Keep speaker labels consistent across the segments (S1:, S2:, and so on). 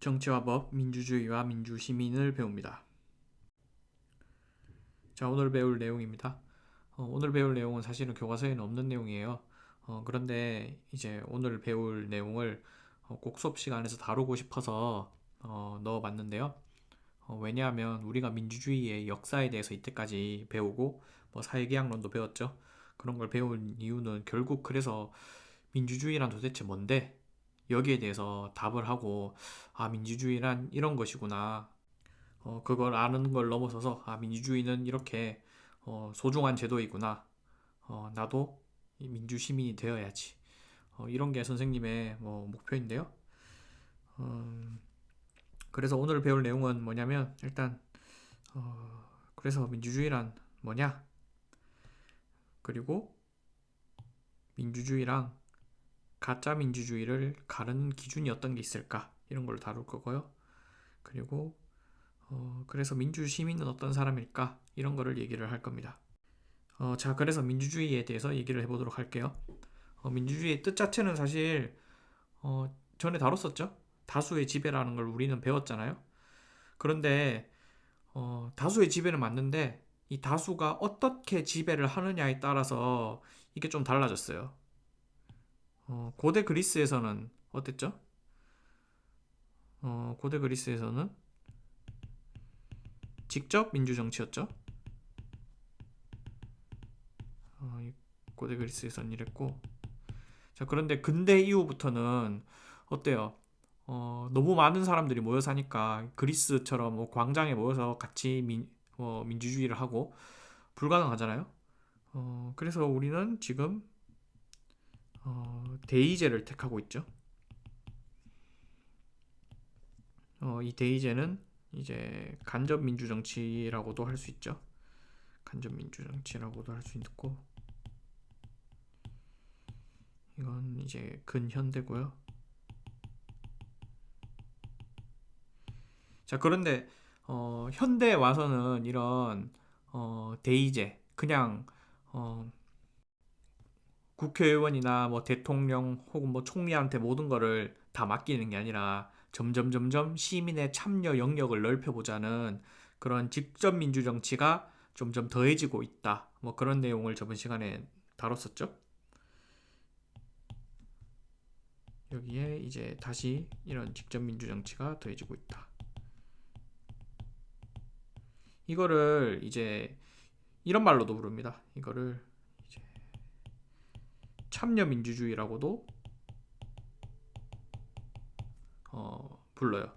S1: 정치와 법, 민주주의와 민주시민을 배웁니다. 자, 오늘 배울 내용입니다. 오늘 배울 내용은 사실은 교과서에는 없는 내용이에요. 그런데 이제 오늘 배울 내용을 꼭 수업 시간에서 다루고 싶어서 넣어봤는데요. 왜냐하면 우리가 민주주의의 역사에 대해서 이때까지 배우고 뭐 사회계약론도 배웠죠. 그런 걸 배운 이유는 결국 그래서 민주주의란 도대체 뭔데? 여기에 대해서 답을 하고 민주주의란 이런 것이구나. 그걸 아는 걸 넘어서서 민주주의는 이렇게 소중한 제도이구나. 나도 민주시민이 되어야지. 이런 게 선생님의 목표인데요. 그래서 오늘 배울 내용은 뭐냐면 일단 그래서 민주주의란 뭐냐? 그리고 민주주의랑 가짜 민주주의를 가르는 기준이 어떤 게 있을까? 이런 걸 다룰 거고요. 그리고 그래서 민주시민은 어떤 사람일까? 이런 거를 얘기를 할 겁니다. 자, 그래서 민주주의에 대해서 얘기를 해보도록 할게요. 민주주의의 뜻 자체는 사실 전에 다뤘었죠. 다수의 지배라는 걸 우리는 배웠잖아요. 그런데 다수의 지배는 맞는데 이 다수가 어떻게 지배를 하느냐에 따라서 이게 좀 달라졌어요. 고대 그리스에서는 어땠죠? 고대 그리스에서는 직접 민주정치였죠. 고대 그리스에서는 이랬고, 자, 그런데 근대 이후부터는 어때요? 너무 많은 사람들이 모여 사니까 그리스처럼 뭐 광장에 모여서 같이 민주주의를 하고 불가능하잖아요. 그래서 우리는 지금 대의제를 택하고 있죠. 이 대의제는 이제 간접 민주정치라고도 할 수 있죠. 간접 민주정치라고도 할 수 있고, 이건 이제 근현대고요. 자, 그런데 현대에 와서는 이런 대의제 그냥 어, 국회의원이나 뭐 대통령 혹은 뭐 총리한테 모든 거를 다 맡기는 게 아니라 점점 시민의 참여 영역을 넓혀보자는 그런 직접 민주 정치가 점점 더해지고 있다. 뭐 그런 내용을 저번 시간에 다뤘었죠. 여기에 이제 다시 이런 직접 민주 정치가 더해지고 있다. 이거를 이제 이런 말로도 부릅니다. 이거를 이제 참여 민주주의라고도 불러요.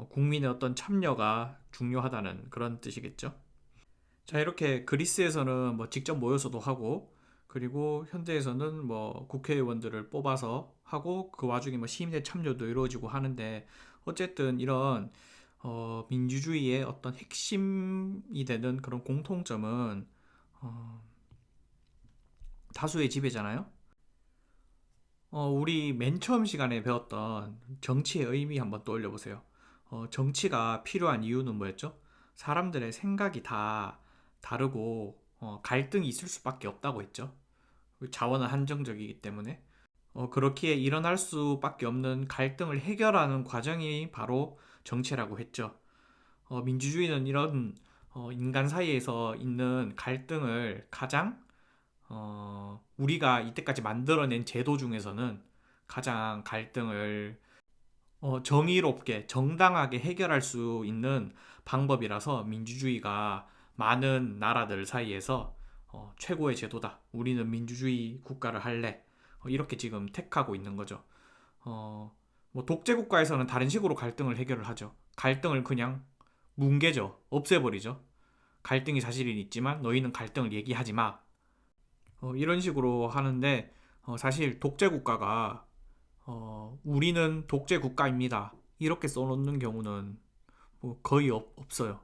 S1: 국민의 어떤 참여가 중요하다는 그런 뜻이겠죠. 자, 이렇게 그리스에서는 뭐 직접 모여서도 하고, 그리고 현대에서는 뭐 국회의원들을 뽑아서 하고, 그 와중에 뭐 시민의 참여도 이루어지고 하는데, 어쨌든 이런 민주주의의 어떤 핵심이 되는 그런 공통점은 어, 다수의 지배잖아요. 우리 맨 처음 시간에 배웠던 정치의 의미 한번 떠올려 보세요. 정치가 필요한 이유는 뭐였죠? 사람들의 생각이 다 다르고 갈등이 있을 수밖에 없다고 했죠. 자원은 한정적이기 때문에. 그렇기에 일어날 수밖에 없는 갈등을 해결하는 과정이 바로 정치라고 했죠. 민주주의는 이런 인간 사이에서 있는 갈등을 가장 우리가 이때까지 만들어낸 제도 중에서는 가장 갈등을 정의롭게, 정당하게 해결할 수 있는 방법이라서 민주주의가 많은 나라들 사이에서 최고의 제도다. 우리는 민주주의 국가를 할래. 이렇게 지금 택하고 있는 거죠. 뭐 독재 국가에서는 다른 식으로 갈등을 해결을 하죠. 갈등을 그냥 뭉개죠. 없애버리죠. 갈등이 사실은 있지만 너희는 갈등을 얘기하지 마. 이런 식으로 하는데 사실 독재 국가가 우리는 독재 국가입니다. 이렇게 써놓는 경우는 뭐 거의 없어요.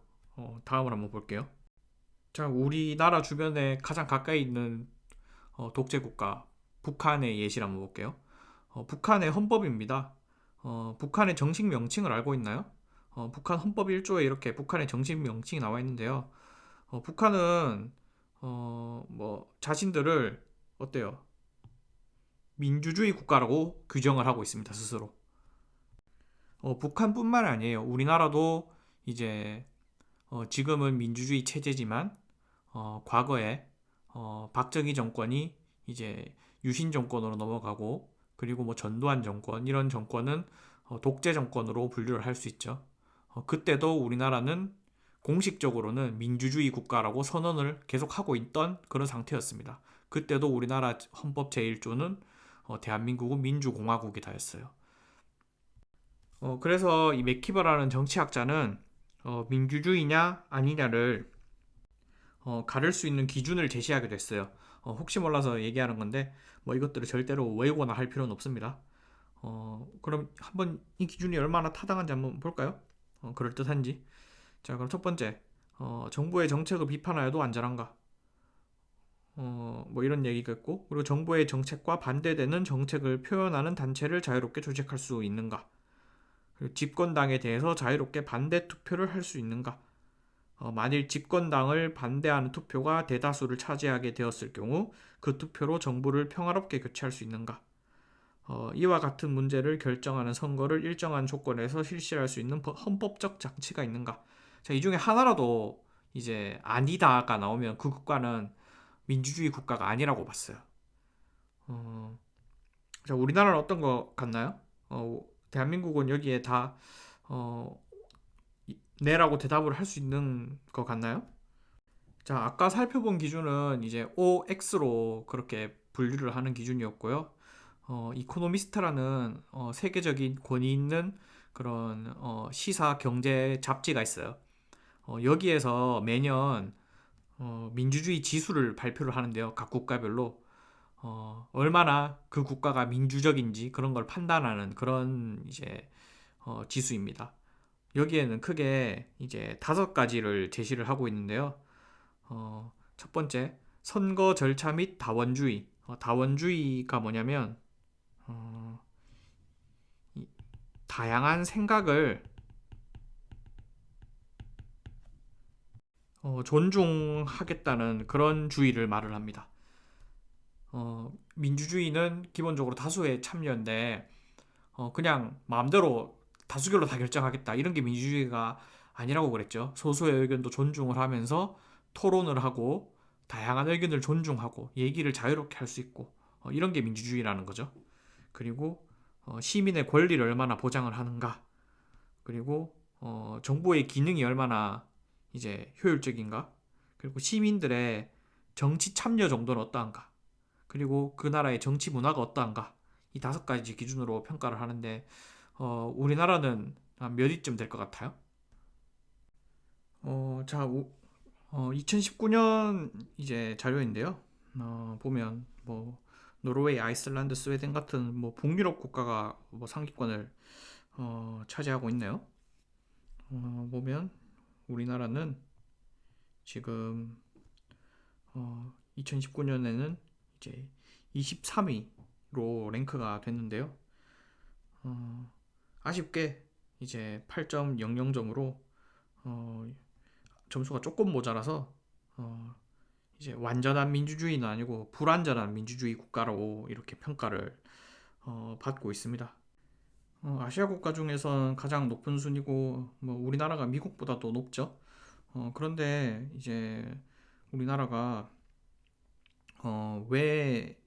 S1: 다음을 한번 볼게요. 자, 우리나라 주변에 가장 가까이 있는 독재 국가 북한의 예시를 한번 볼게요. 북한의 헌법입니다. 북한의 정식 명칭을 알고 있나요? 북한 헌법 1조에 이렇게 북한의 정식 명칭이 나와 있는데요. 북한은 뭐 자신들을 어때요? 민주주의 국가라고 규정을 하고 있습니다, 스스로. 북한뿐만 아니에요. 우리나라도 이제 지금은 민주주의 체제지만 과거에 박정희 정권이 이제 유신 정권으로 넘어가고 그리고 뭐 전두환 정권 이런 정권은 독재 정권으로 분류를 할 수 있죠. 그때도 우리나라는 공식적으로는 민주주의 국가라고 선언을 계속하고 있던 그런 상태였습니다. 그때도 우리나라 헌법 제1조는 대한민국은 민주공화국이다였어요. 그래서 이 맥키버라는 정치학자는 민주주의냐 아니냐를 가를 수 있는 기준을 제시하게 됐어요. 혹시 몰라서 얘기하는 건데 뭐 이것들을 절대로 외우거나 할 필요는 없습니다. 그럼 한번 이 기준이 얼마나 타당한지 한번 볼까요? 그럴듯한지. 자, 그럼 첫 번째, 정부의 정책을 비판하여도 안전한가? 뭐 이런 얘기가 있고, 그리고 정부의 정책과 반대되는 정책을 표현하는 단체를 자유롭게 조직할 수 있는가? 그리고 집권당에 대해서 자유롭게 반대 투표를 할 수 있는가? 만일 집권당을 반대하는 투표가 대다수를 차지하게 되었을 경우 그 투표로 정부를 평화롭게 교체할 수 있는가? 이와 같은 문제를 결정하는 선거를 일정한 조건에서 실시할 수 있는 헌법적 장치가 있는가? 자, 이 중에 하나라도 이제 아니다가 나오면 그 국가는 민주주의 국가가 아니라고 봤어요. 어, 자, 우리나라는 어떤 거 같나요? 대한민국은 여기에 다 어, 네라고 대답을 할 수 있는 것 같나요? 자, 아까 살펴본 기준은 이제 OX로 그렇게 분류를 하는 기준이었고요. 이코노미스트라는 세계적인 권위 있는 그런 시사 경제 잡지가 있어요. 여기에서 매년 민주주의 지수를 발표를 하는데요. 각 국가별로 얼마나 그 국가가 민주적인지 그런 걸 판단하는 그런 이제 지수입니다. 여기에는 크게 이제 5가지를 제시를 하고 있는데요. 첫 번째, 선거 절차 및 다원주의. 다원주의가 뭐냐면 어, 다양한 생각을 존중하겠다는 그런 주의를 말을 합니다. 민주주의는 기본적으로 다수의 참여인데 그냥 마음대로 다수결로 다 결정하겠다 이런 게 민주주의가 아니라고 그랬죠. 소수의 의견도 존중을 하면서 토론을 하고 다양한 의견을 존중하고 얘기를 자유롭게 할 수 있고 이런 게 민주주의라는 거죠. 그리고 시민의 권리를 얼마나 보장을 하는가 그리고 정부의 기능이 얼마나 이제 효율적인가 그리고 시민들의 정치 참여 정도는 어떠한가 그리고 그 나라의 정치 문화가 어떠한가 이 5가지 기준으로 평가를 하는데 우리나라는 몇 위쯤 될 것 같아요? 자, 2019년 이제 자료인데요. 보면 뭐 노르웨이, 아이슬란드, 스웨덴 같은 뭐 북유럽 국가가 뭐 상위권을 차지하고 있네요. 보면 우리나라는 지금 2019년에는 이제 23위로 랭크가 됐는데요. 어, 아쉽게 이제 8.00점으로 점수가 조금 모자라서 어, 이제 완전한 민주주의는 아니고 불완전한 민주주의 국가로 이렇게 평가를 받고 있습니다. 아시아 국가 중에서는 가장 높은 순위고 뭐 우리나라가 미국보다도 높죠. 그런데 이제 우리나라가 왜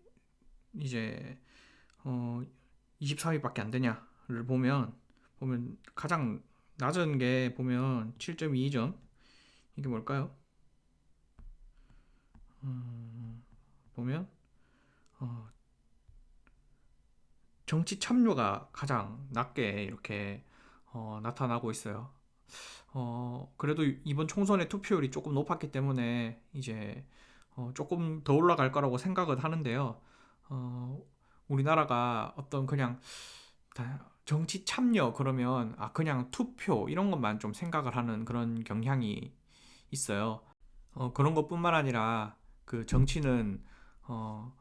S1: 이제 어, 23위밖에 안 되냐를 보면 가장 낮은 게 보면 7.22점 이게 뭘까요? 보면 어, 정치 참여가 가장 낮게 이렇게 나타나고 있어요. 그래도 이번 총선의 투표율이 조금 높았기 때문에 이제 조금 더 올라갈 거라고 생각은 하는데요. 어, 우리나라가 어떤 그냥 정치 참여 그러면 그냥 투표 이런 것만 좀 생각을 하는 그런 경향이 있어요. 그런 것뿐만 아니라 그 정치는 어,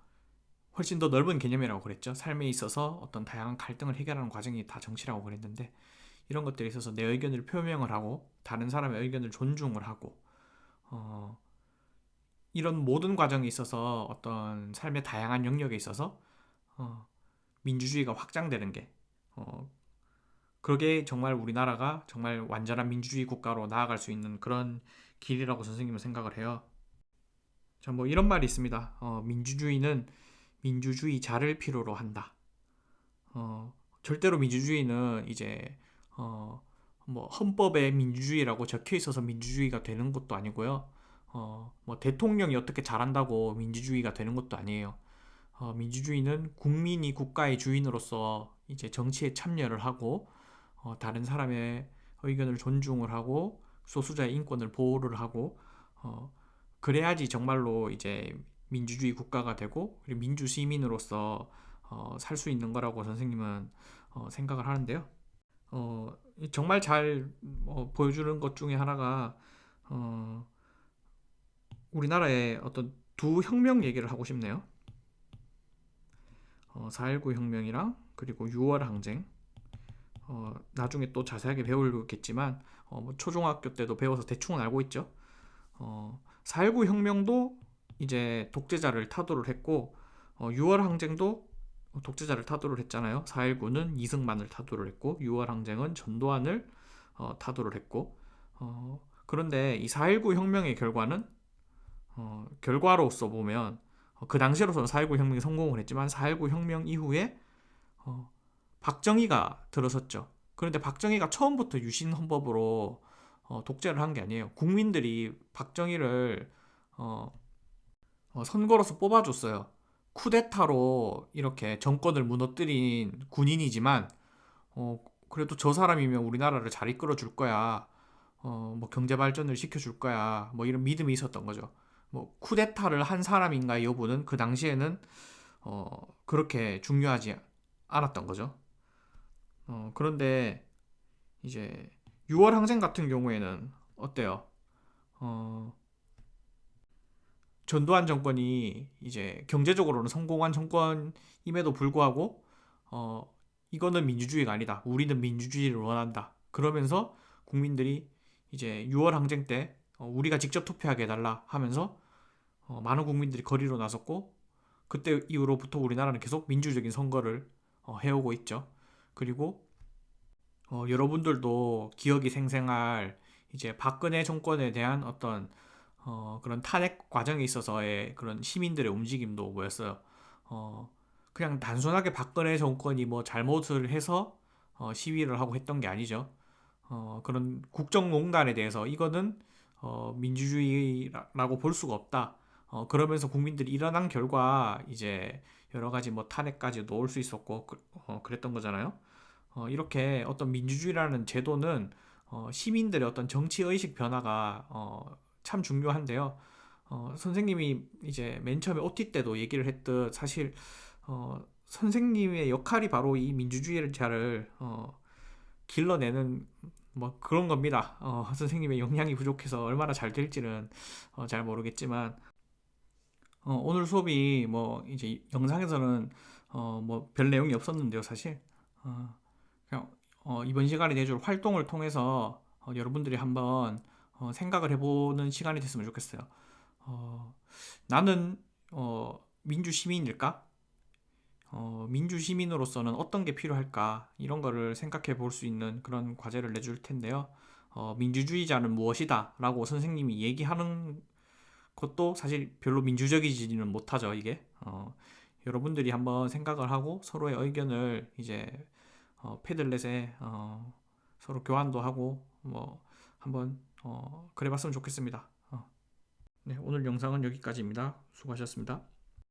S1: 훨씬 더 넓은 개념이라고 그랬죠. 삶에 있어서 어떤 다양한 갈등을 해결하는 과정이 다 정치라고 그랬는데 이런 것들에 있어서 내 의견을 표명을 하고 다른 사람의 의견을 존중을 하고 어, 이런 모든 과정에 있어서 어떤 삶의 다양한 영역에 있어서 어, 민주주의가 확장되는 게 어, 그게 정말 우리나라가 정말 완전한 민주주의 국가로 나아갈 수 있는 그런 길이라고 선생님은 생각을 해요. 자, 뭐 이런 말이 있습니다. 민주주의는 민주주의자를 필요로 한다. 절대로 민주주의는 이제 어, 뭐 헌법에 민주주의라고 적혀 있어서 민주주의가 되는 것도 아니고요. 뭐 대통령이 어떻게 잘한다고 민주주의가 되는 것도 아니에요. 민주주의는 국민이 국가의 주인으로서 이제 정치에 참여를 하고 다른 사람의 의견을 존중을 하고 소수자의 인권을 보호를 하고 그래야지 정말로 이제 민주주의 국가가 되고 그리고 민주 시민으로서 살 수 있는 거라고 선생님은 생각을 하는데요. 정말 잘 보여주는 것 중에 하나가 어, 우리나라의 어떤 두 혁명 얘기를 하고 싶네요. 4.19 혁명이랑 그리고 6월 항쟁. 나중에 또 자세하게 배우겠지만 뭐 초중학교 때도 배워서 대충은 알고 있죠. 4.19 혁명도 이제 독재자를 타도를 했고 6월 항쟁도 독재자를 타도를 했잖아요. 4.19는 이승만을 타도를 했고 6월 항쟁은 전두환을 타도를 했고 그런데 이 4.19 혁명의 결과는 결과로서 보면 그 당시로서는 4.19 혁명이 성공을 했지만 4.19 혁명 이후에 박정희가 들어섰죠. 그런데 박정희가 처음부터 유신 헌법으로 독재를 한 게 아니에요. 국민들이 박정희를 선거로서 뽑아줬어요. 쿠데타로 이렇게 정권을 무너뜨린 군인이지만 그래도 저 사람이면 우리나라를 잘 이끌어 줄 거야. 뭐 경제 발전을 시켜 줄 거야. 뭐 이런 믿음이 있었던 거죠. 뭐 쿠데타를 한 사람인가의 여부는 그 당시에는 그렇게 중요하지 않았던 거죠. 그런데 이제 6월 항쟁 같은 경우에는 어때요? 어, 전두환 정권이 이제 경제적으로는 성공한 정권임에도 불구하고 어, 이거는 민주주의가 아니다. 우리는 민주주의를 원한다. 그러면서 국민들이 이제 6월 항쟁 때 우리가 직접 투표하게 해달라 하면서 많은 국민들이 거리로 나섰고 그때 이후로부터 우리나라는 계속 민주적인 선거를 해오고 있죠. 그리고 여러분들도 기억이 생생할 이제 박근혜 정권에 대한 어떤 그런 탄핵 과정에 있어서의 그런 시민들의 움직임도 뭐였어요. 어, 그냥 단순하게 박근혜 정권이 뭐 잘못을 해서 시위를 하고 했던 게 아니죠. 그런 국정농단에 대해서 이거는 민주주의라고 볼 수가 없다. 그러면서 국민들이 일어난 결과 이제 여러 가지 뭐 탄핵까지 놓을 수 있었고 그랬던 거잖아요. 이렇게 어떤 민주주의라는 제도는 시민들의 어떤 정치 의식 변화가 참 중요한데요. 선생님이 이제 맨 처음에 OT 때도 얘기를 했듯 사실 선생님의 역할이 바로 이 민주주의를 잘 길러내는 뭐 그런 겁니다. 선생님의 역량이 부족해서 얼마나 잘 될지는 잘 모르겠지만 오늘 수업이 뭐 이제 영상에서는 뭐 별 내용이 없었는데요, 사실. 그냥 이번 시간에 내줄 활동을 통해서 여러분들이 한번 생각을 해보는 시간이 됐으면 좋겠어요. 어, 나는 민주 시민일까? 민주 시민으로서는 어떤 게 필요할까? 이런 거를 생각해 볼 수 있는 그런 과제를 내줄 텐데요. 민주주의자는 무엇이다? 라고 선생님이 얘기하는 것도 사실 별로 민주적이지는 못하죠, 이게. 여러분들이 한번 생각을 하고 서로의 의견을 이제 패들렛에 서로 교환도 하고 뭐 한번 그래봤으면 좋겠습니다. 네, 오늘 영상은 여기까지입니다. 수고하셨습니다.